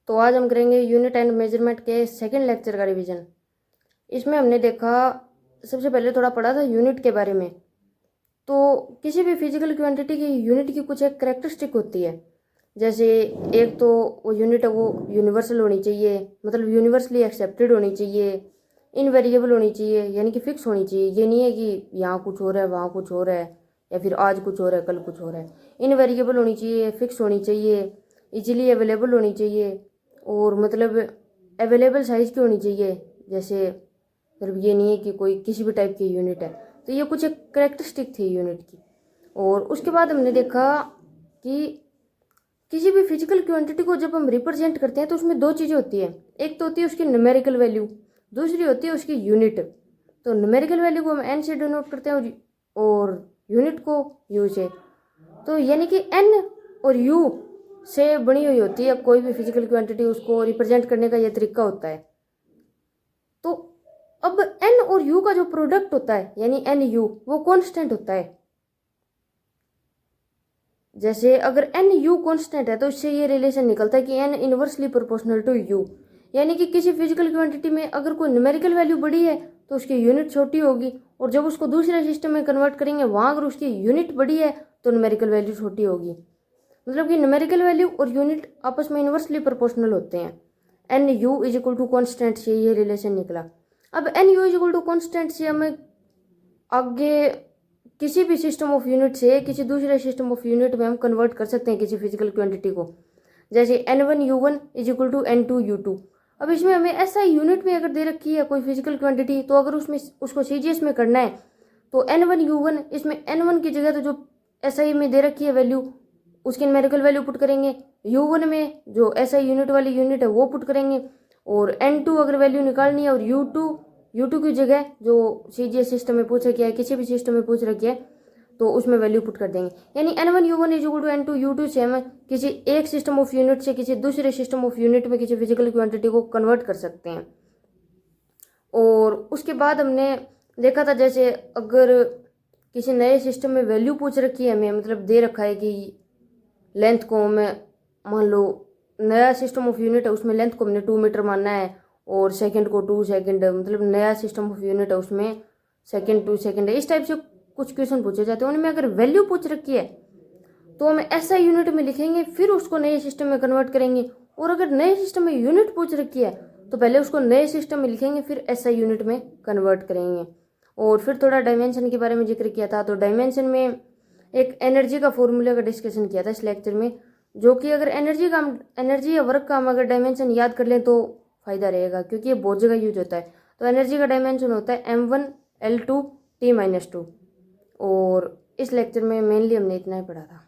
तो आज हम करेंगे यूनिट एंड मेजरमेंट के सेकंड लेक्चर का रिवीजन। इसमें हमने देखा, सबसे पहले थोड़ा पढ़ा था यूनिट के बारे में। तो किसी भी फिजिकल क्वांटिटी की यूनिट की कुछ एक करेक्टरिस्टिक होती है। जैसे एक तो वो यूनिट है वो यूनिवर्सल होनी चाहिए, मतलब यूनिवर्सली एक्सेप्टेड होनी चाहिए, इनवेरिएबल होनी चाहिए, यानी कि फिक्स होनी चाहिए। ये नहीं है कि यहाँ कुछ हो रहा है वहाँ कुछ हो रहा है, या फिर आज कुछ हो रहा है कल कुछ हो रहा है। इनवेरिएबल होनी चाहिए, फिक्स होनी चाहिए, इजीली अवेलेबल होनी चाहिए, और मतलब अवेलेबल साइज की होनी चाहिए। जैसे मतलब ये नहीं है कि कोई किसी भी टाइप की यूनिट है। तो ये कुछ एक करेक्टरिस्टिक थी यूनिट की। और उसके बाद हमने देखा कि किसी भी फिजिकल क्वांटिटी को जब हम रिप्रेजेंट करते हैं तो उसमें दो चीज़ें होती है। एक तो होती है उसकी न्यूमेरिकल वैल्यू, दूसरी होती है उसकी यूनिट। तो न्यूमेरिकल वैल्यू को हम एन से डिनोट करते हैं और यूनिट को यू से। तो यानी कि एन और यू से बनी हुई होती है कोई भी फिजिकल क्वांटिटी, उसको रिप्रेजेंट करने का यह तरीका होता है। तो अब एन और यू का जो प्रोडक्ट होता है यानी एन यू, वो कांस्टेंट होता है। जैसे अगर एन यू कांस्टेंट है तो इससे ये रिलेशन निकलता है कि n inversely proportional to u. यानी कि किसी फिजिकल क्वांटिटी में अगर कोई न्यूमेरिकल वैल्यू बड़ी है तो उसकी यूनिट छोटी होगी, और जब उसको दूसरे सिस्टम में कन्वर्ट करेंगे वहाँ अगर उसकी यूनिट बड़ी है तो न्यूमेरिकल वैल्यू छोटी होगी। मतलब कि न्यूमेरिकल वैल्यू और यूनिट आपस में इनवर्सली प्रोपोर्शनल होते हैं। N u is equal to constant से ये रिलेशन निकला। अब n u is equal to constant से हमें आगे किसी भी सिस्टम ऑफ यूनिट से किसी दूसरे सिस्टम ऑफ यूनिट में हम कन्वर्ट कर सकते हैं किसी फिजिकल क्वांटिटी को। जैसे n1 u1 is equal to n2 u2। अब इसमें हमें ऐसा यूनिट में अगर दे रखी है कोई फिजिकल क्वांटिटी, तो अगर उसमें उसको सीजीएस में करना है तो n1 u1, इसमें n1 की जगह तो जो SI में दे रखी है वैल्यू उसकी न्यूमेरिकल वैल्यू पुट करेंगे, u1 में जो SI यूनिट वाली यूनिट है वो पुट करेंगे, और n2 अगर वैल्यू निकालनी है और u2 की जगह जो सीजीएस सिस्टम में पूछ रखी है, किसी भी सिस्टम में पूछ रखी है, तो उसमें वैल्यू पुट कर देंगे। यानी n1 u1 is equal to n2 u2 से हम किसी एक सिस्टम ऑफ यूनिट से किसी दूसरे सिस्टम ऑफ यूनिट में किसी फिजिकल क्वांटिटी को कन्वर्ट कर सकते हैं। और उसके बाद हमने देखा था, जैसे अगर किसी नए सिस्टम में वैल्यू पूछ रखी है हमें, मतलब दे रखा है कि लेंथ को हमें, मान लो नया सिस्टम ऑफ यूनिट है उसमें लेंथ को हमने 2 मीटर मानना है और सेकंड को 2 सेकंड, मतलब नया सिस्टम ऑफ यूनिट है उसमें सेकंड 2 सेकंड है। इस टाइप से कुछ क्वेश्चन पूछे जाते हैं। उनमें अगर वैल्यू पूछ रखी है तो हम ऐसा यूनिट में लिखेंगे, फिर उसको नए सिस्टम में कन्वर्ट करेंगे। और अगर नए सिस्टम में यूनिट पूछ रखी है तो पहले उसको नए सिस्टम में लिखेंगे, फिर ऐसा यूनिट में कन्वर्ट करेंगे। और फिर थोड़ा डायमेंशन के बारे में जिक्र किया था। तो डायमेंशन में एक एनर्जी का फॉर्मूला का डिस्कशन किया था इस लेक्चर में, जो कि अगर एनर्जी या वर्क का हम अगर डायमेंशन याद कर लें तो फायदा रहेगा, क्योंकि ये बहुत जगह यूज होता है। तो एनर्जी का डायमेंशन होता है m1 l2 t-2। और इस लेक्चर में मेनली हमने इतना ही पढ़ा था।